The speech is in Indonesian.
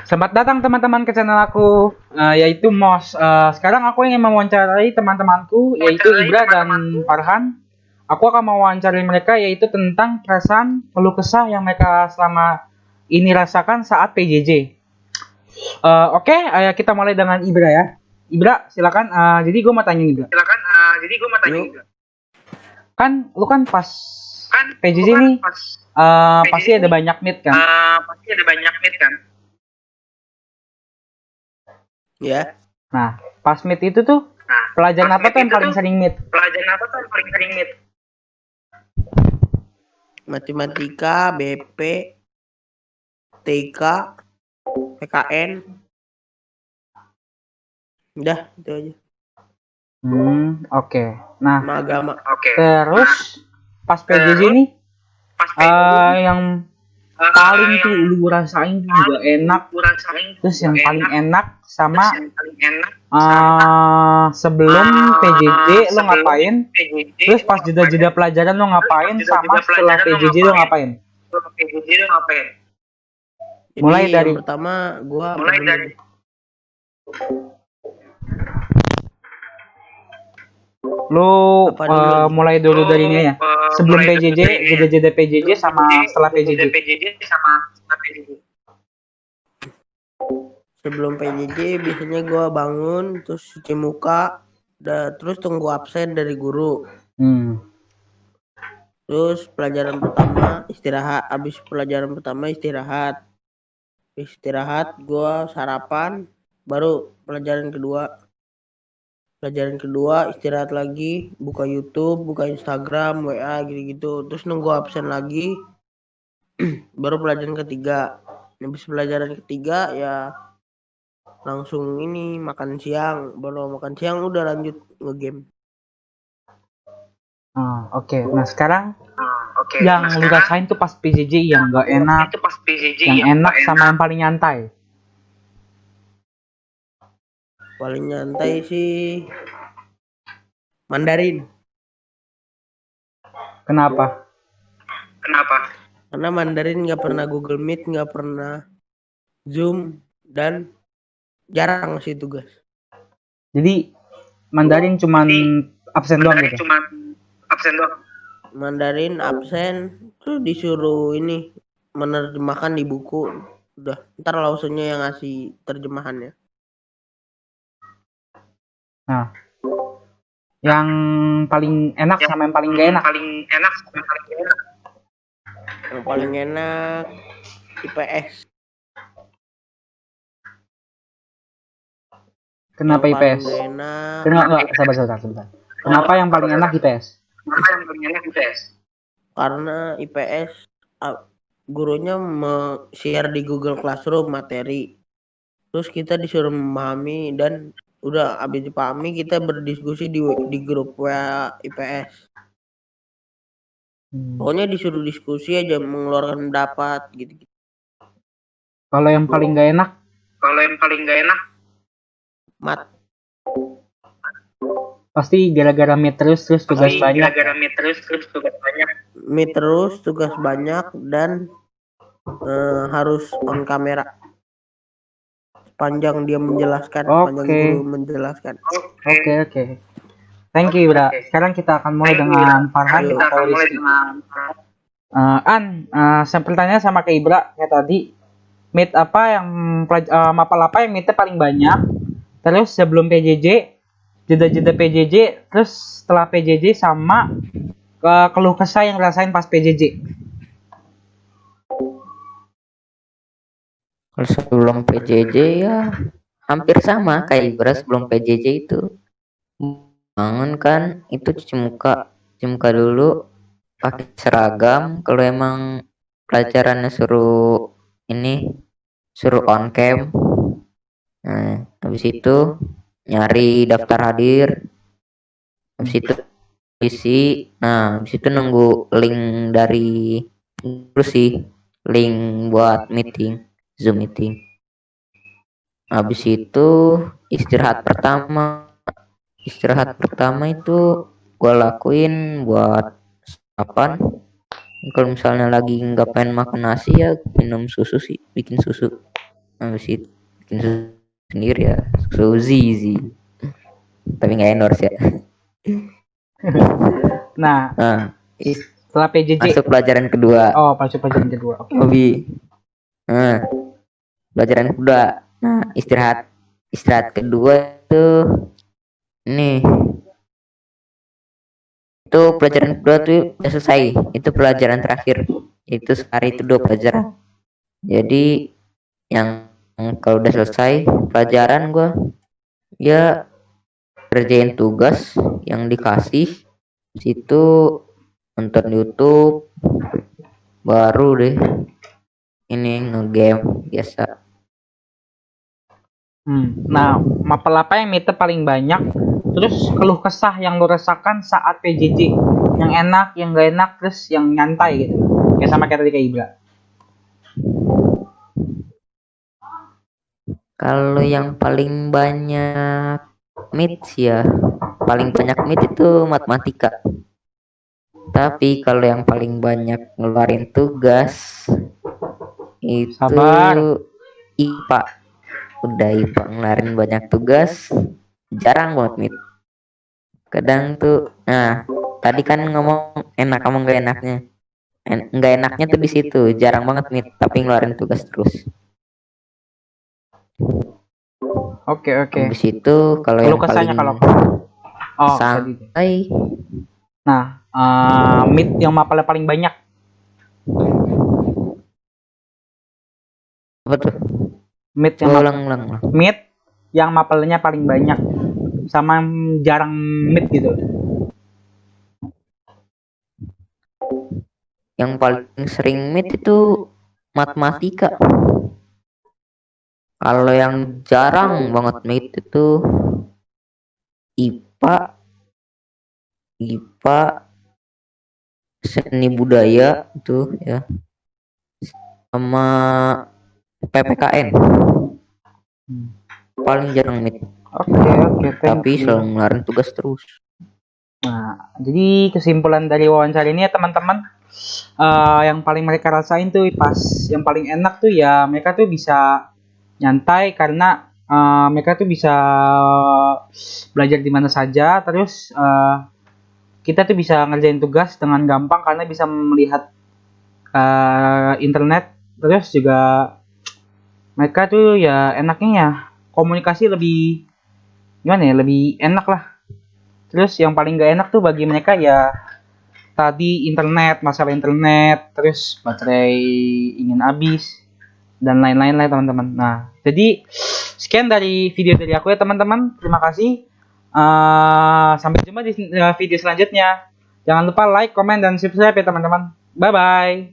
Selamat datang teman-teman ke channel aku, yaitu Mos. Sekarang aku ingin mewawancarai teman-temanku, yaitu Ibra dan Farhan. Aku akan mewawancarai mereka, yaitu tentang perasaan keluh kesah yang mereka selama ini rasakan saat PJJ. Oke, kita mulai dengan Ibra ya. Ibra, silakan. Jadi gue mau tanya Ibra. Kan, lu kan pas PJJ nih, pasti ada banyak meet kan? Ya, Nah, pas meet itu tuh pelajaran apa tuh yang paling sering meet? matematika, BP, TK, PKN. Udah, itu aja. Oke. Nah, Sama agama. terus pas PJJ nih, yang paling tuh lu rasain tuh juga enak. Terus yang paling enak sama sebelum PJJ lo ngapain? Terus pas jeda-jeda pelajaran lo ngapain? Sama setelah PJJ lo ngapain? Jadi Mulai dari yang pertama gua lo Apa dulu nih? mulai dulu dari ini ya. Sebelum PJJ, jeda-jeda PJJ sama setelah PJJ. Sebelum PJJ biasanya gua bangun terus cuci muka, terus tunggu absen dari guru. Terus pelajaran pertama istirahat, habis pelajaran pertama istirahat. Istirahat gua sarapan, baru pelajaran kedua. Pelajaran kedua istirahat lagi, buka YouTube, buka Instagram, WA gitu-gitu. Terus nunggu absen lagi. Baru pelajaran ketiga. Habis pelajaran ketiga ya langsung ini makan siang. Baru makan siang udah lanjut ngegame. Oke. Nah sekarang yang lu rasain tuh pas PJJ yang gak enak, yang enak sama yang paling nyantai. Paling nyantai sih Mandarin. Kenapa? Karena Mandarin nggak pernah Google Meet, nggak pernah Zoom, dan jarang sih tugas. Jadi Mandarin cuman absen doang gitu. Mandarin absen tuh disuruh ini menerjemahkan di buku. Udah, ntar lausunnya yang ngasih terjemahannya. Nah, yang paling enak sama yang paling gak enak. Yang paling enak IPS. Kenapa Yang IPS? paling enak. Sabar. Kenapa yang paling enak IPS? Karena IPS gurunya share di Google Classroom materi. Terus kita disuruh memahami dan udah habis dipahami kita berdiskusi di grup WA IPS. Pokoknya disuruh diskusi aja, mengeluarkan pendapat gitu. Kalau yang paling gak enak? Mat. Pasti gara-gara meet terus tugas banyak. Meet terus tugas banyak dan harus on kamera. Panjang dia menjelaskan, panjang guru menjelaskan. Oke. Thank you, Bra. Sekarang kita akan mulai dengan Farhan atau Rizky. Saya pertanyaan sama ke Ibra kayak tadi. Meet apa yang mapel apa yang meetnya paling banyak? Terus sebelum PJJ, jeda-jeda PJJ, terus setelah PJJ sama keluh kesah yang rasain pas PJJ. Kalau sebelum PJJ ya hampir sama kayak Ibra sebelum PJJ itu. Bangun kan itu cuci muka dulu pakai seragam. Kalau emang pelajarannya suruh on cam. Nah, habis itu nyari daftar hadir. Habis itu isi. Nah, habis itu nunggu link dari terus sih link buat meeting, Zoom meeting. Habis itu istirahat pertama itu gue lakuin buat sarapan. Kalau misalnya lagi nggak pengen makan nasi ya minum susu sih, bikin susu. habis itu bikin susu sendiri ya, Suzy, tapi nggak endorse ya. Nah, Nah, setelah PJJ. masuk pelajaran kedua. Oh, masuk pelajaran kedua. Oke. Hobi. Nah, pelajaran kedua. Nah, istirahat kedua tuh nih. Itu pelajaran kedua tuh udah selesai. Itu pelajaran terakhir. Itu sehari itu 2 pelajaran. Jadi yang kalau udah selesai pelajaran gua ya kerjain tugas yang dikasih, situ nonton YouTube, baru deh ini ngegame biasa. Nah, mapel apa yang meter paling banyak? Terus keluh kesah yang lo rasakan saat PJJ, yang enak, yang gak enak, terus yang nyantai gitu. Kayak sama kayak tadi kayak Ibra. Kalau yang paling banyak meet sih ya, paling banyak meet itu matematika. Tapi kalau yang paling banyak ngeluarin tugas itu Sabar. IPA. Udah IPA ngeluarin banyak tugas, jarang banget meet. Kadang tuh, nah tadi kan ngomong enak, ngomong gak enaknya. Nggak enaknya tuh di situ, jarang banget meet, tapi ngeluarin tugas terus. Oke. Habis itu kalau Keluh yang kesahnya paling tadi. santai, Nah, meet yang mapelnya paling banyak. apa tuh? Meet yang Ulang. meet yang mapelnya paling banyak sama jarang meet gitu. Yang paling sering meet itu matematika. Kalau yang jarang banget meet itu IPA, IPA, seni budaya itu ya, sama PPKN. Paling jarang meet. Oke, thank Tapi you. selalu ngeluarin tugas terus. Nah, jadi kesimpulan dari wawancara ini ya teman-teman, yang paling mereka rasain tuh pas yang paling enak tuh ya mereka tuh bisa nyantai karena mereka tuh bisa belajar di mana saja, terus kita tuh bisa ngerjain tugas dengan gampang karena bisa melihat internet, terus juga mereka tuh ya enaknya ya komunikasi lebih gimana ya, lebih enak lah. Terus yang paling gak enak tuh bagi mereka ya tadi masalah internet, terus baterai ingin habis dan lain-lain lah teman-teman. Nah, jadi sekian dari video dari aku ya teman-teman. Terima kasih. Sampai jumpa di video selanjutnya. Jangan lupa like, comment, dan subscribe ya teman-teman. Bye bye.